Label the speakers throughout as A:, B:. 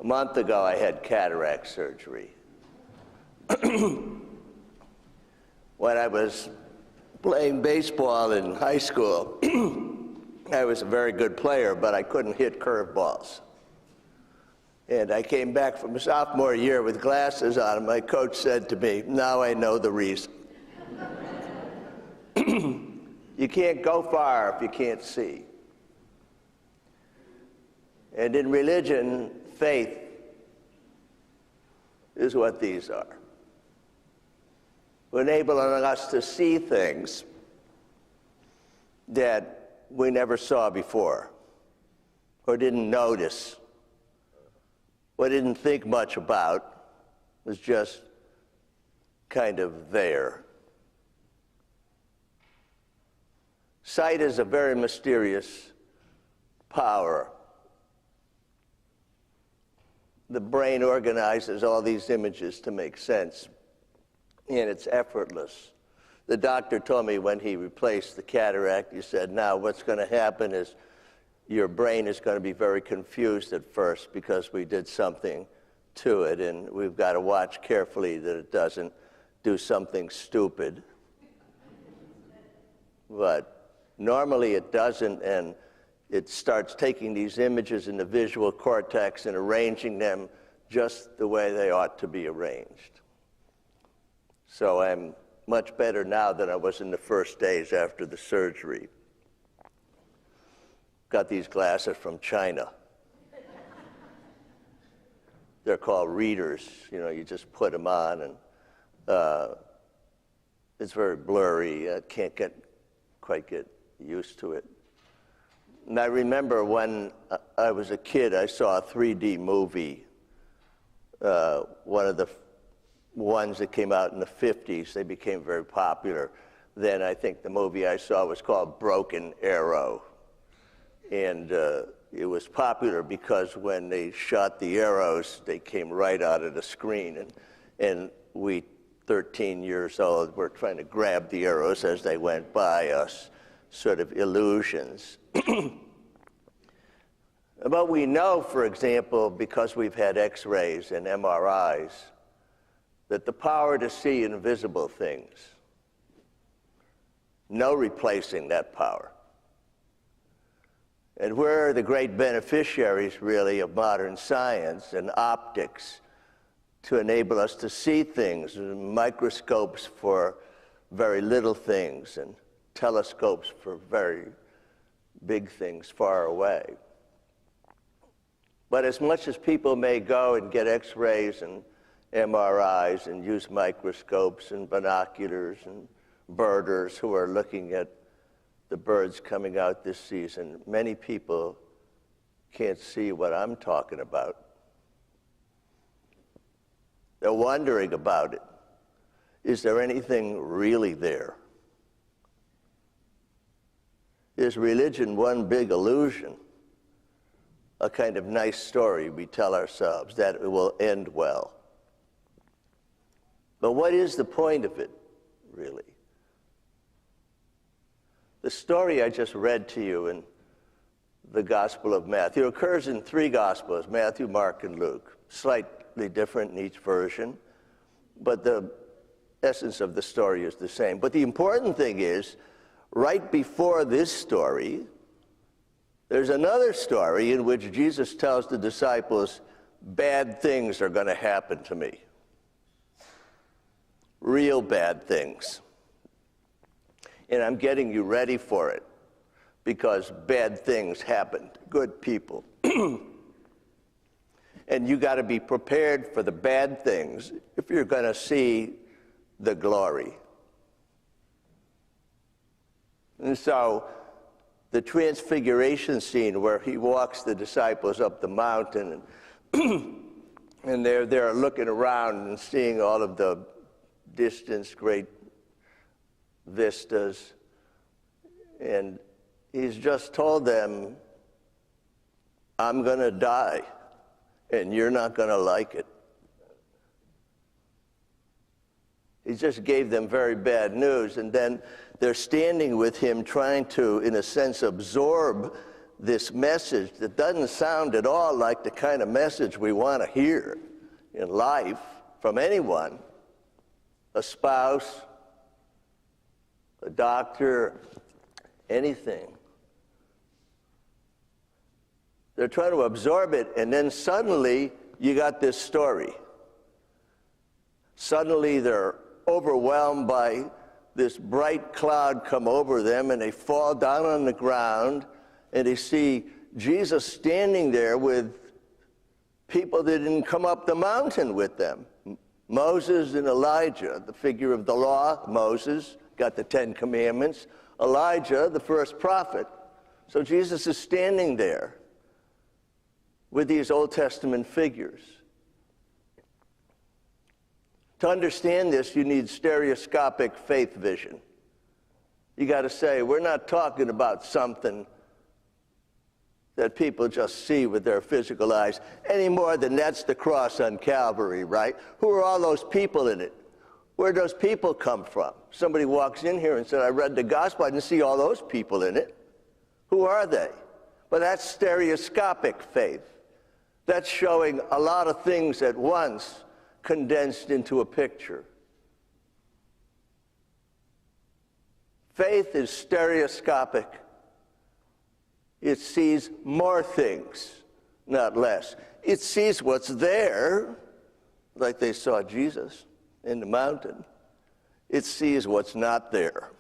A: A month ago, I had cataract surgery. When I was playing baseball in high school, I was a very good player, but I couldn't hit curveballs. And I came back from sophomore year with glasses on, and my coach said to me, "Now I know the reason." You can't go far if you can't see. And in religion, faith is what these are. Enabling us to see things that we never saw before, or didn't notice, or didn't think much about, was just kind of there. Sight is a very mysterious power. The brain organizes all these images to make sense, and it's effortless. The doctor told me when he replaced the cataract, he said, "Now what's going to happen is your brain is going to be very confused at first because we did something to it, and we've got to watch carefully that it doesn't do something stupid." But normally it doesn't, and it starts taking these images in the visual cortex and arranging them just the way they ought to be arranged. So I'm much better now than I was in the first days after the surgery. Got these glasses from China. They're called readers. You know, you just put them on, and it's very blurry. I can't quite get used to it. And I remember when I was a kid, I saw a 3D movie, one of the ones that came out in the 50s. They became very popular. Then I think the movie I saw was called Broken Arrow. And it was popular because when they shot the arrows, they came right out of the screen. And we, 13 years old, were trying to grab the arrows as they went by us, sort of illusions. But we know, for example, because we've had X-rays and MRIs, that the power to see invisible things, no replacing that power. And we're the great beneficiaries, really, of modern science and optics to enable us to see things, microscopes for very little things, and telescopes for very big things far away. But as much as people may go and get X-rays and MRIs and use microscopes and binoculars and birders who are looking at the birds coming out this season, many people can't see what I'm talking about. They're wondering about it. Is there anything really there? Is religion one big illusion? A kind of nice story we tell ourselves that it will end well. But what is the point of it, really? The story I just read to you in the Gospel of Matthew occurs in 3 Gospels, Matthew, Mark, and Luke, slightly different in each version, but the essence of the story is the same. But the important thing is, right before this story, there's another story in which Jesus tells the disciples, bad things are going to happen to me. Real bad things. And I'm getting you ready for it, because bad things happen to good people. And you got to be prepared for the bad things if you're going to see the glory. And so the transfiguration scene where he walks the disciples up the mountain, and they're there looking around and seeing all of the distance, great vistas, and he's just told them, I'm going to die, and you're not going to like it. He just gave them very bad news, and then they're standing with him trying to, in a sense, absorb this message that doesn't sound at all like the kind of message we want to hear in life from anyone, a spouse, a doctor, anything. They're trying to absorb it, and then suddenly you got this story. Suddenly they're overwhelmed by this bright cloud come over them, and they fall down on the ground, and they see Jesus standing there with people that didn't come up the mountain with them. Moses and Elijah, the figure of the law. Moses got the 10 Commandments. Elijah, the first prophet. So Jesus is standing there with these Old Testament figures. To understand this, you need stereoscopic faith vision. You got to say, we're not talking about something that people just see with their physical eyes any more than that's the cross on Calvary, right? Who are all those people in it? Where do those people come from? Somebody walks in here and said, I read the gospel, I didn't see all those people in it. Who are they? But that's stereoscopic faith. That's showing a lot of things at once condensed into a picture. Faith is stereoscopic. It sees more things, not less. It sees what's there, like they saw Jesus in the mountain. It sees what's not there.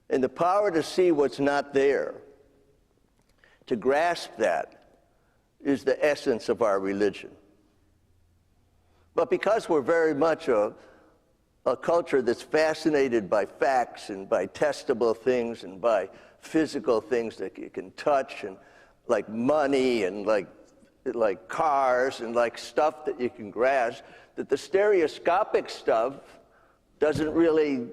A: And the power to see what's not there, to grasp that, is the essence of our religion. But because we're very much a culture that's fascinated by facts and by testable things and by physical things that you can touch, and like money and like cars and like stuff that you can grasp, that the stereoscopic stuff doesn't really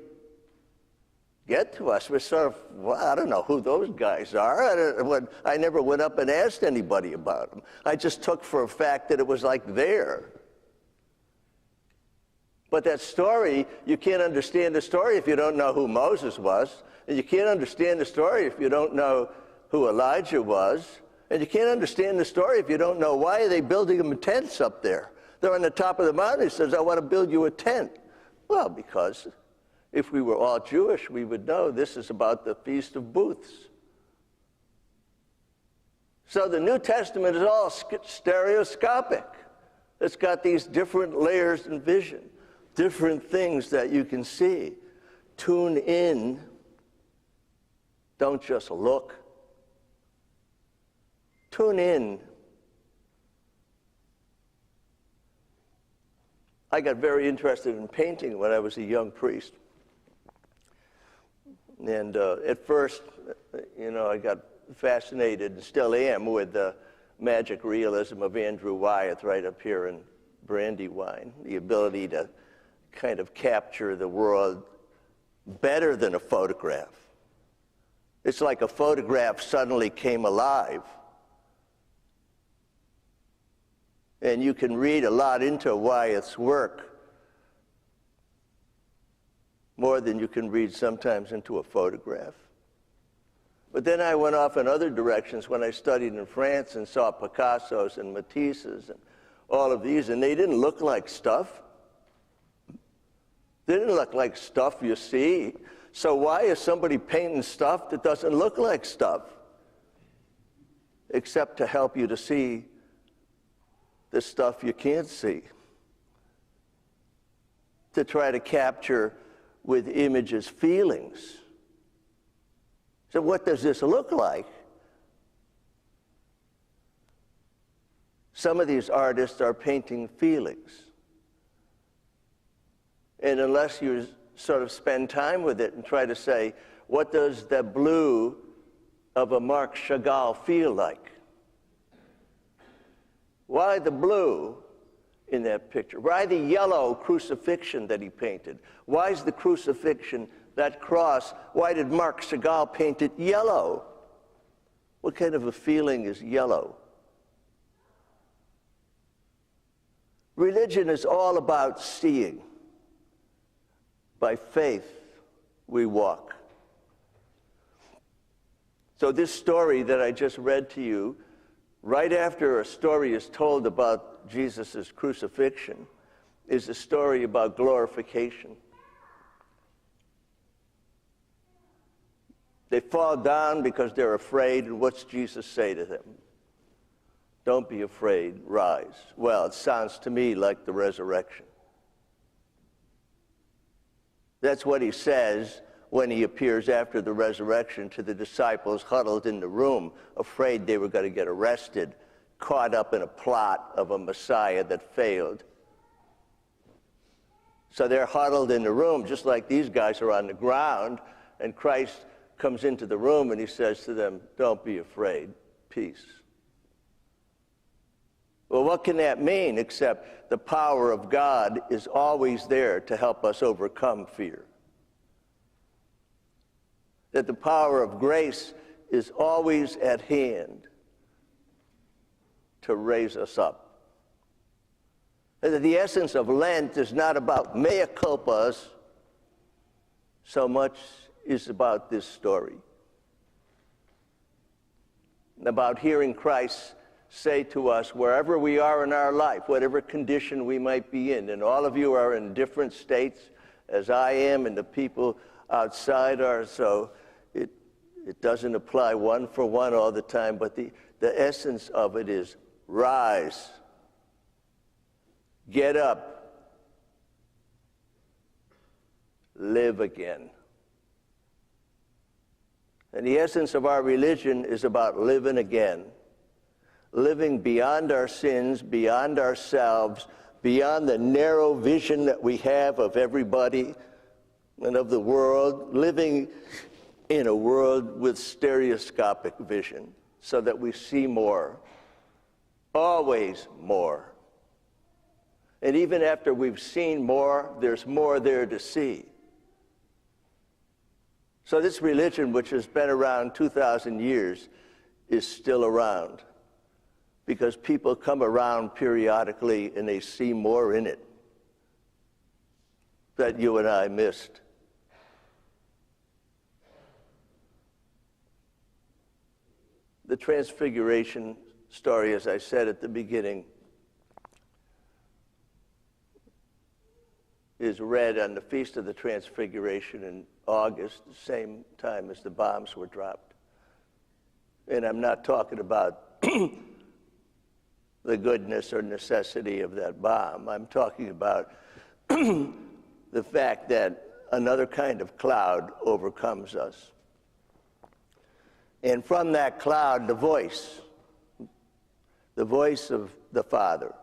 A: get to us. We're sort of, well, I don't know who those guys are. I never went up and asked anybody about them. I just took for a fact that it was like there. But that story, you can't understand the story if you don't know who Moses was. And you can't understand the story if you don't know who Elijah was. And you can't understand the story if you don't know why are they building them tents up there. They're on the top of the mountain. He says, I want to build you a tent. Well, because if we were all Jewish, we would know this is about the Feast of Booths. So the New Testament is all stereoscopic. It's got these different layers in vision, different things that you can see. Tune in. Don't just look. Tune in. I got very interested in painting when I was a young priest. And at first, I got fascinated, and still am, with the magic realism of Andrew Wyeth right up here in Brandywine. The ability to kind of capture the world better than a photograph. It's like a photograph suddenly came alive. And you can read a lot into Wyeth's work, more than you can read sometimes into a photograph. But then I went off in other directions when I studied in France and saw Picasso's and Matisse's and all of these, and they didn't look like stuff. They didn't look like stuff you see. So why is somebody painting stuff that doesn't look like stuff? Except to help you to see the stuff you can't see. To try to capture with images feelings. So what does this look like? Some of these artists are painting feelings. And unless you sort of spend time with it and try to say, what does the blue of a Marc Chagall feel like? Why the blue in that picture? Why the yellow crucifixion that he painted? Why is the crucifixion, that cross, why did Marc Chagall paint it yellow? What kind of a feeling is yellow? Religion is all about seeing. By faith, we walk. So this story that I just read to you, right after a story is told about Jesus' crucifixion, is a story about glorification. They fall down because they're afraid, and what's Jesus say to them? Don't be afraid, rise. Well, it sounds to me like the resurrection. That's what he says when he appears after the resurrection to the disciples huddled in the room, afraid they were going to get arrested, caught up in a plot of a Messiah that failed. So they're huddled in the room, just like these guys are on the ground, and Christ comes into the room and he says to them, don't be afraid, peace. Well, what can that mean except the power of God is always there to help us overcome fear? That the power of grace is always at hand to raise us up. And that the essence of Lent is not about mea culpas so much is about this story. About hearing Christ say to us, wherever we are in our life, whatever condition we might be in, and all of you are in different states, as I am, and the people outside are, so it doesn't apply one for one all the time, but the essence of it is rise, get up, live again. And the essence of our religion is about living again, living beyond our sins, beyond ourselves, beyond the narrow vision that we have of everybody and of the world, living in a world with stereoscopic vision so that we see more, always more. And even after we've seen more, there's more there to see. So this religion, which has been around 2,000 years, is still around because people come around periodically and they see more in it that you and I missed. The Transfiguration story, as I said at the beginning, is read on the Feast of the Transfiguration in August, the same time as the bombs were dropped. And I'm not talking about the goodness or necessity of that bomb. I'm talking about the fact that another kind of cloud overcomes us. And from that cloud, the voice of the Father.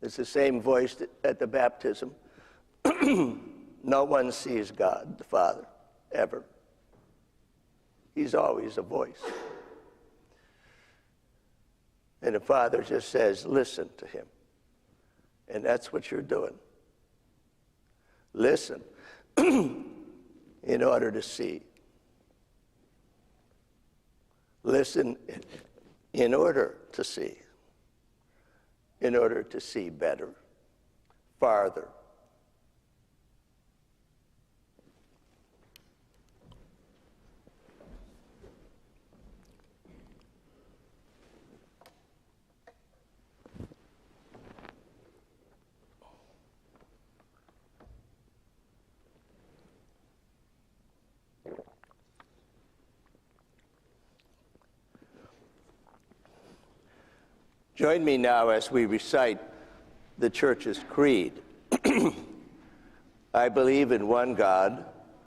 A: It's the same voice at the baptism. No one sees God, the Father, ever. He's always a voice. And the Father just says, listen to him. And that's what you're doing. Listen in order to see. Listen in order to see. In order to see better, farther. Join me now as we recite the Church's creed. I believe in one God,